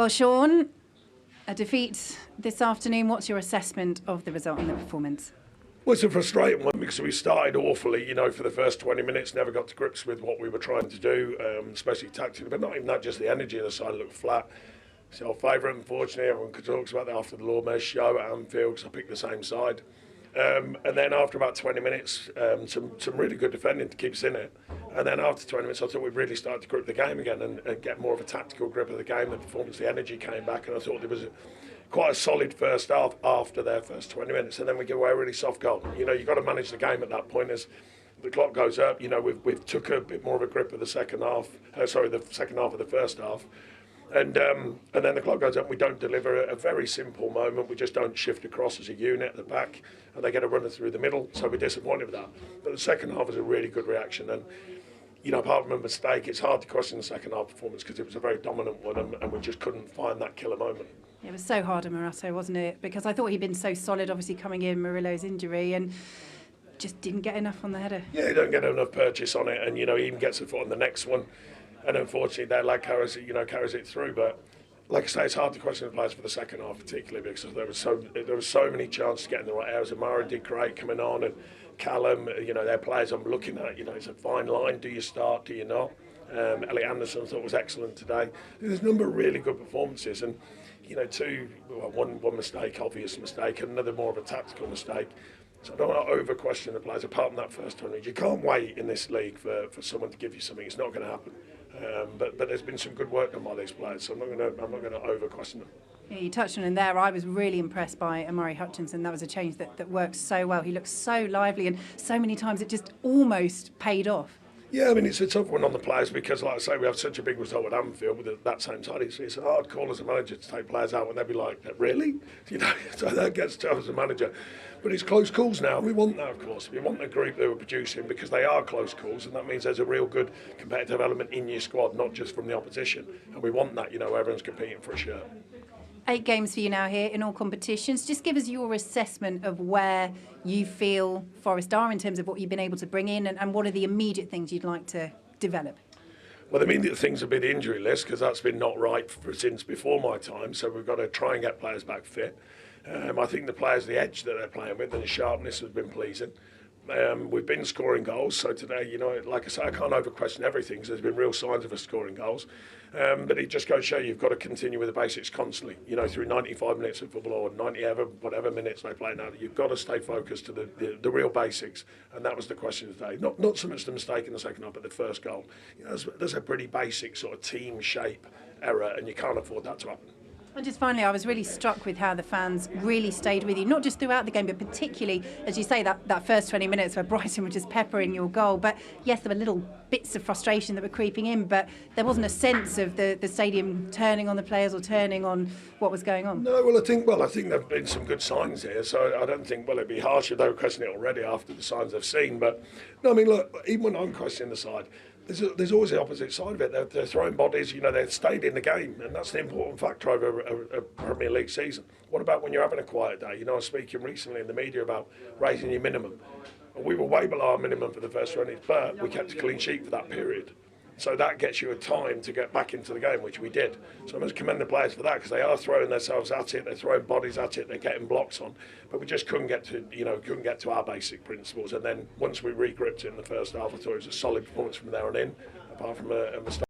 Well, Sean, a defeat this afternoon. What's your assessment of the result and the performance? Well, it's a frustrating one because we started awfully, for the first 20 minutes, never got to grips with what we were trying to do, especially tactically, but not even that, just the energy of the side looked flat. It's our favourite, unfortunately. Everyone talks about that after the Lawmere show at Anfield because I picked the same side. And then after about 20 minutes, some really good defending to keep us in it. And then after 20 minutes, I thought we'd really started to grip the game again and get more of a tactical grip of the game. The performance, the energy came back, and I thought there was quite a solid first half after their first 20 minutes. And then we give away a really soft goal. You've got to manage the game at that point as the clock goes up. We've took a bit more of a grip of the second half. The second half of the first half. And then the clock goes up, we don't deliver a very simple moment. We just don't shift across as a unit at the back, and they get a runner through the middle, so we're disappointed with that. But the second half was a really good reaction, and apart from a mistake, it's hard to question the second half performance because it was a very dominant one, and we just couldn't find that killer moment. It was so hard on Morato, wasn't it? Because I thought he'd been so solid, obviously coming in, Murillo's injury, and just didn't get enough on the header. Yeah, he don't get enough purchase on it, and he even gets a foot on the next one. And unfortunately, their leg carries it through. But like I say, it's hard to question the players for the second half, particularly because there was so many chances to get in the right areas. Amara did great coming on, and Callum, their players I'm looking at. It's a fine line. Do you start? Do you not? Elliot Anderson I thought was excellent today. There's a number of really good performances, and one mistake, obvious mistake, and another more of a tactical mistake. So I don't want to over-question the players. Apart from that first 100, you can't wait in this league for someone to give you something. It's not going to happen. But there's been some good work done by these players, so I'm not going to over-question them. Yeah, you touched on him there. I was really impressed by Amari Hutchinson. That was a change that worked so well. He looked so lively, and so many times it just almost paid off. Yeah, it's a tough one on the players because, like I say, we have such a big result at Anfield with that same side. It's a hard call as a manager to take players out when they'd be like, really? So that gets tough as a manager. But it's close calls now. We want that, of course. We want the group that we're producing because they are close calls, and that means there's a real good competitive element in your squad, not just from the opposition. And we want that, everyone's competing for a shirt. 8 games for you now here in all competitions. Just give us your assessment of where you feel Forest are in terms of what you've been able to bring in, and what are the immediate things you'd like to develop? Well, the immediate things would be the injury list because that's been not right since before my time. So we've got to try and get players back fit. I think the players, the edge that they're playing with and the sharpness has been pleasing. We've been scoring goals, so today, like I say, I can't over-question everything because there's been real signs of us scoring goals. But it just goes to show you've got to continue with the basics constantly. Through 95 minutes of football or 90 whatever minutes they play now, you've got to stay focused to the real basics, and that was the question today. Not so much the mistake in the second half, but the first goal. There's a pretty basic sort of team shape error, and you can't afford that to happen. And just finally, I was really struck with how the fans really stayed with you, not just throughout the game, but particularly, as you say, that first 20 minutes where Brighton were just peppering your goal. But yes, there were little bits of frustration that were creeping in, but there wasn't a sense of the stadium turning on the players or turning on what was going on. No, I think there have been some good signs here, so I don't think, it'd be harsh if they were questioning it already after the signs they've seen. But, no, look, even when I'm questioning the side, there's always the opposite side of it. They're throwing bodies, they've stayed in the game, and that's an important factor over a Premier League season. What about when you're having a quiet day? I was speaking recently in the media about raising your minimum. We were way below our minimum for the first 20, but we kept a clean sheet for that period. So that gets you a time to get back into the game, which we did. So I must commend the players for that because they are throwing themselves at it, they're throwing bodies at it, they're getting blocks on. But we just couldn't get to our basic principles. And then once we regripped it in the first half, I thought it was a solid performance from there on in, apart from a mistake.